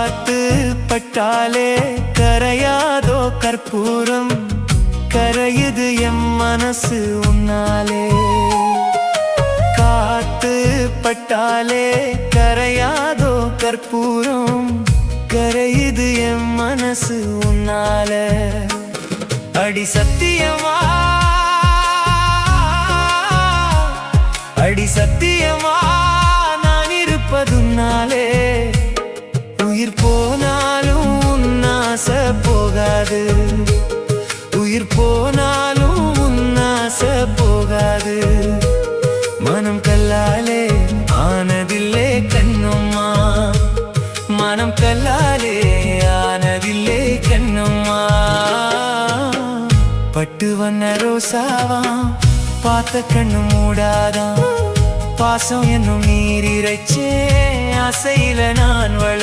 காத்து பட்டாலே கரையாதோ கற்பூரம், கரையுது எம் மனசு உன்னாலே. காத்து பட்டாலே கரையாதோ கற்பூரம், கரையுது எம் மனசு உன்னால. அடி சத்தியமா, அடி சத்தியமா நான் இருப்பதுன்னாலே. உயிர் போனாலும் உன்னாச போகாது, உயிர் போனாலும் உன்னாச போகாது. மனம் கல்லாலே ஆனதில்லே கண்ணம்மா, மனம் கல்லாலே ஆனதில்லே கண்ணம்மா. பட்டு வண்ண ரோசாவா பார்த்த கண்ணு மூடாதான், பாசம் என்னும் நீர் இறைச்சே ஆசையில நான் வள